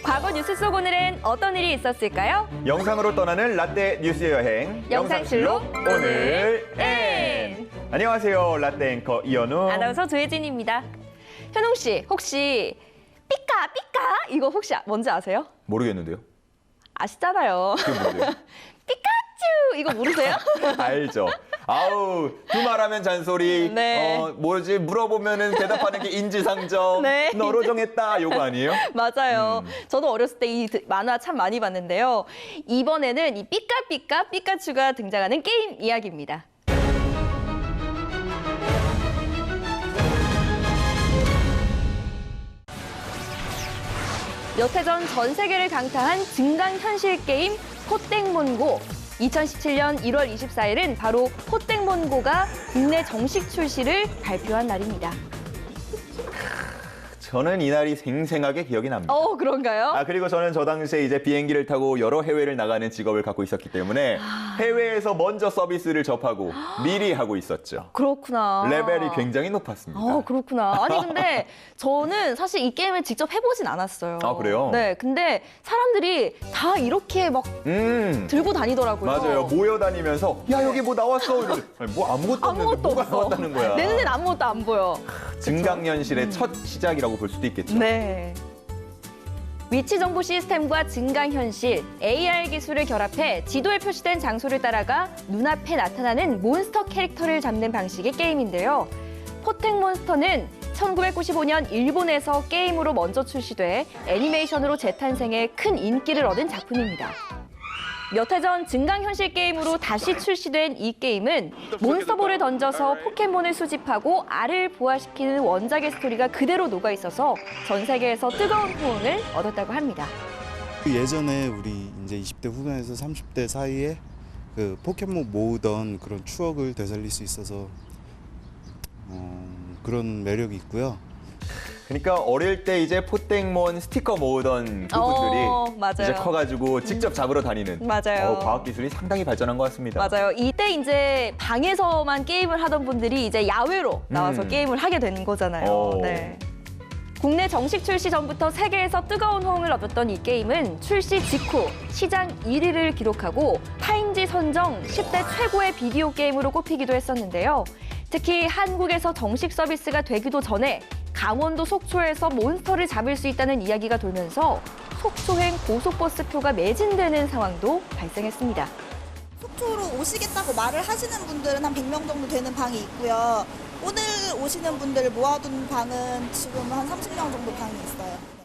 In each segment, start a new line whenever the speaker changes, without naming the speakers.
과거 뉴스 속 오늘은 어떤 일이 있었을까요?
영상으로 떠나는 라떼 뉴스 여행
영상실록 오늘 N.
안녕하세요, 라떼 앵커 이현우.
아나운서 조혜진입니다. 현웅 씨, 혹시 삐까 이거 혹시 뭔지 아세요?
모르겠는데요.
아시잖아요.
그게 뭔데요?
피카츄 이거 모르세요?
알죠. 아우, 두말하면 잔소리.
네.
뭐지? 물어보면은 대답하는 게 인지상정.
네.
너로 정했다. 요거 아니에요?
맞아요. 저도 어렸을 때 이 만화 참 많이 봤는데요. 이번에는 이 삐까 피카츄가 등장하는 게임 이야기입니다. 몇 해 전 전 세계를 강타한 증강현실 게임 포땡몬고. 2017년 1월 24일은 바로 포땡몬고가 국내 정식 출시를 발표한 날입니다.
저는 이날이 생생하게 기억이 납니다.
그런가요?
그리고 저는 저 당시에 이제 비행기를 타고 여러 해외를 나가는 직업을 갖고 있었기 때문에 해외에서 먼저 서비스를 접하고 미리 하고 있었죠.
그렇구나.
레벨이 굉장히 높았습니다.
그렇구나. 아니, 근데 저는 사실 이 게임을 직접 해보진 않았어요.
아, 그래요?
네, 근데 사람들이 다 이렇게 막 들고 다니더라고요.
맞아요. 모여다니면서 야, 여기 뭐 나왔어. 이러는데 아니, 뭐 아무것도 없는데 뭐가 나왔다는 거야.
내 눈엔 아무것도 안 보여.
증강현실의 첫 시작이라고 볼 수도 있겠죠.
네. 위치 정보 시스템과 증강현실, AR 기술을 결합해 지도에 표시된 장소를 따라가 눈앞에 나타나는 몬스터 캐릭터를 잡는 방식의 게임인데요. 포텍몬스터는 1995년 일본에서 게임으로 먼저 출시돼 애니메이션으로 재탄생해 큰 인기를 얻은 작품입니다. 몇 해 전 증강현실 게임으로 다시 출시된 이 게임은 몬스터볼을 던져서 포켓몬을 수집하고 알을 부화시키는 원작의 스토리가 그대로 녹아있어서 전 세계에서 뜨거운 호응을 얻었다고 합니다.
예전에 우리 이제 20대 후반에서 30대 사이에 그 포켓몬 모으던 그런 추억을 되살릴 수 있어서 그런 매력이 있고요.
그러니까 어릴 때 이제 포땡몬 스티커 모으던 그분들이
맞아요.
이제 커가지고 직접 잡으러 다니는
맞아요.
과학 기술이 상당히 발전한 것 같습니다.
맞아요. 이때 이제 방에서만 게임을 하던 분들이 이제 야외로 나와서 게임을 하게 되는 거잖아요. 네. 국내 정식 출시 전부터 세계에서 뜨거운 호응을 얻었던 이 게임은 출시 직후 시장 1위를 기록하고 타임지 선정 10대 최고의 비디오 게임으로 꼽히기도 했었는데요. 특히 한국에서 정식 서비스가 되기도 전에 강원도 속초에서 몬스터를 잡을 수 있다는 이야기가 돌면서 속초행 고속버스표가 매진되는 상황도 발생했습니다.
속초로 오시겠다고 말을 하시는 분들은 한 100명 정도 되는 방이 있고요. 오늘 오시는 분들을 모아둔 방은 지금 한 30명 정도 방이 있어요.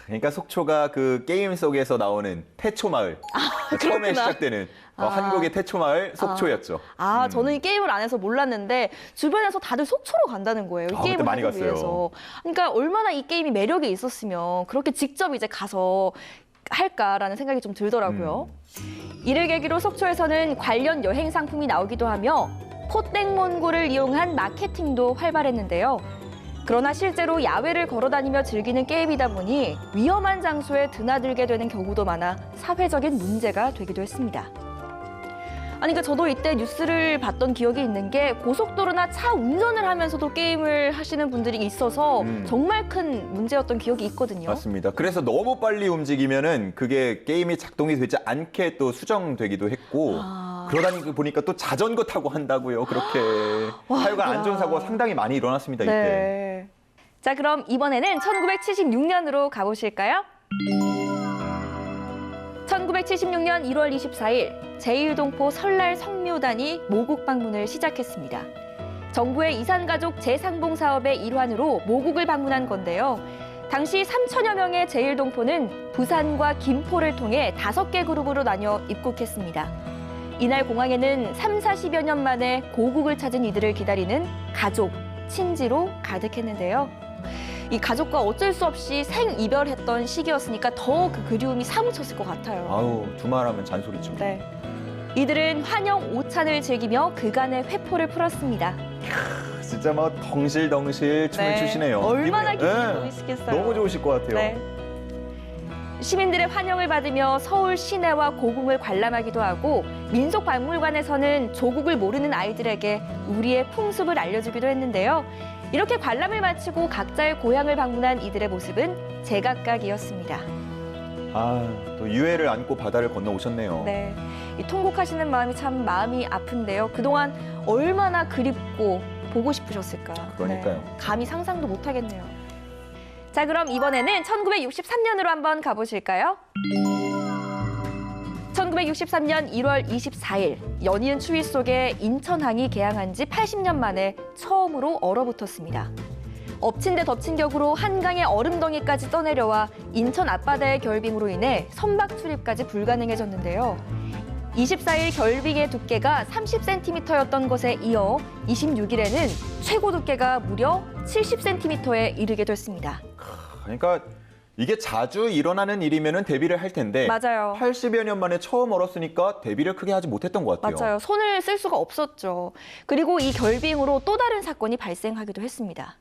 그러니까 속초가 그 게임 속에서 나오는 태초마을. 처음에 시작되는 한국의 태초마을 속초였죠.
저는 이 게임을 안 해서 몰랐는데 주변에서 다들 속초로 간다는 거예요. 이 게임을
많이
하기
갔어요.
위해서. 그러니까 얼마나 이 게임이 매력이 있었으면 그렇게 직접 이제 가서 할까라는 생각이 좀 들더라고요. 이를 계기로 속초에서는 관련 여행 상품이 나오기도 하며 포땡몬고를 이용한 마케팅도 활발했는데요. 그러나 실제로 야외를 걸어다니며 즐기는 게임이다 보니 위험한 장소에 드나들게 되는 경우도 많아 사회적인 문제가 되기도 했습니다. 그러니까 저도 이때 뉴스를 봤던 기억이 있는 게 고속도로나 차 운전을 하면서도 게임을 하시는 분들이 있어서 정말 큰 문제였던 기억이 있거든요.
맞습니다. 그래서 너무 빨리 움직이면은 그게 게임이 작동이 되지 않게 또 수정되기도 했고 그러다 보니까 또 자전거 타고 한다고요. 그렇게 하여간 안전사고가 상당히 많이 일어났습니다. 이때.
네. 자, 그럼 이번에는 1976년으로 가보실까요? 1976년 1월 24일 제1동포 설날 성묘단이 모국 방문을 시작했습니다. 정부의 이산가족 재상봉 사업의 일환으로 모국을 방문한 건데요. 당시 3천여 명의 제1동포는 부산과 김포를 통해 5개 그룹으로 나뉘어 입국했습니다. 이날 공항에는 40여 년 만에 고국을 찾은 이들을 기다리는 가족, 친지로 가득했는데요. 이 가족과 어쩔 수 없이 생이별했던 시기였으니까 더 그 그리움이 사무쳤을 것 같아요.
아우, 두말하면 잔소리죠.
네. 이들은 환영 오찬을 즐기며 그간의 회포를 풀었습니다.
진짜 막 덩실덩실 춤을 추시네요.
얼마나 기분이
네.
좋으시겠어요.
너무 좋으실 것 같아요.
네. 시민들의 환영을 받으며 서울 시내와 고궁을 관람하기도 하고 민속박물관에서는 조국을 모르는 아이들에게 우리의 풍습을 알려주기도 했는데요. 이렇게 관람을 마치고 각자의 고향을 방문한 이들의 모습은 제각각이었습니다.
또 유해를 안고 바다를 건너오셨네요.
네, 이 통곡하시는 마음이 참 마음이 아픈데요. 그동안 얼마나 그립고 보고 싶으셨을까.
그러니까요.
네, 감히 상상도 못하겠네요. 자, 그럼 이번에는 1963년으로 한번 가보실까요? 1963년 1월 24일, 연이은 추위 속에 인천항이 개항한 지 80년 만에 처음으로 얼어붙었습니다. 엎친 데 덮친 격으로 한강의 얼음덩이까지 떠내려와 인천 앞바다의 결빙으로 인해 선박 출입까지 불가능해졌는데요. 24일 결빙의 두께가 30cm였던 것에 이어 26일에는 최고 두께가 무려 70cm에 이르게 됐습니다.
그러니까 이게 자주 일어나는 일이면 대비를 할 텐데
맞아요.
80여 년 만에 처음 얼었으니까 대비를 크게 하지 못했던 것 같아요.
맞아요. 손을 쓸 수가 없었죠. 그리고 이 결빙으로 또 다른 사건이 발생하기도 했습니다.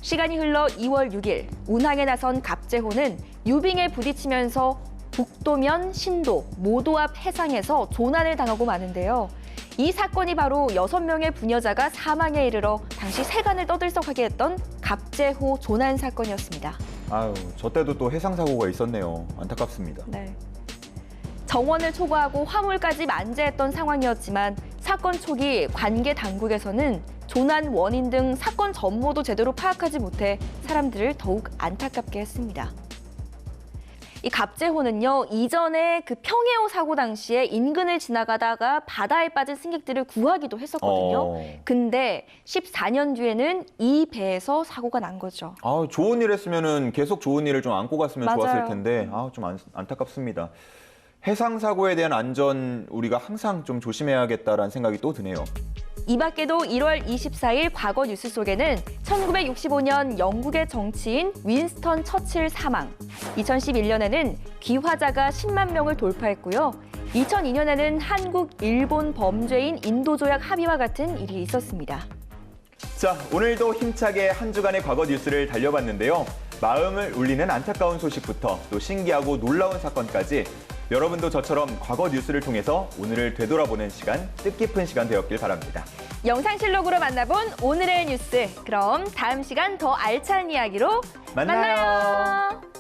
시간이 흘러 2월 6일, 운항에 나선 갑제호는 유빙에 부딪히면서 북도면, 신도, 모도 앞 해상에서 조난을 당하고 마는데요. 이 사건이 바로 6명의 부녀자가 사망에 이르러 당시 세간을 떠들썩하게 했던 갑제호 조난 사건이었습니다.
저 때도 또 해상 사고가 있었네요. 안타깝습니다.
네. 정원을 초과하고 화물까지 만재했던 상황이었지만 사건 초기 관계 당국에서는 조난 원인 등 사건 전모도 제대로 파악하지 못해 사람들을 더욱 안타깝게 했습니다. 이 갑제호는요, 이전에 그 평해호 사고 당시에 인근을 지나가다가 바다에 빠진 승객들을 구하기도 했었거든요. 근데 14년 뒤에는 이 배에서 사고가 난 거죠.
좋은 일 했으면은 계속 좋은 일을 좀 안고 갔으면
맞아요.
좋았을 텐데 좀 안타깝습니다. 해상 사고에 대한 안전 우리가 항상 좀 조심해야겠다라는 생각이 또 드네요.
이 밖에도 1월 24일 과거 뉴스 속에는 1965년 영국의 정치인 윈스턴 처칠 사망, 2011년에는 귀화자가 10만 명을 돌파했고요. 2002년에는 한국, 일본 범죄인 인도조약 합의와 같은 일이 있었습니다.
자, 오늘도 힘차게 한 주간의 과거 뉴스를 달려봤는데요. 마음을 울리는 안타까운 소식부터 또 신기하고 놀라운 사건까지 여러분도 저처럼 과거 뉴스를 통해서 오늘을 되돌아보는 시간, 뜻깊은 시간 되었길 바랍니다.
영상실록으로 만나본 오늘의 뉴스. 그럼 다음 시간 더 알찬 이야기로
만나요.
만나요.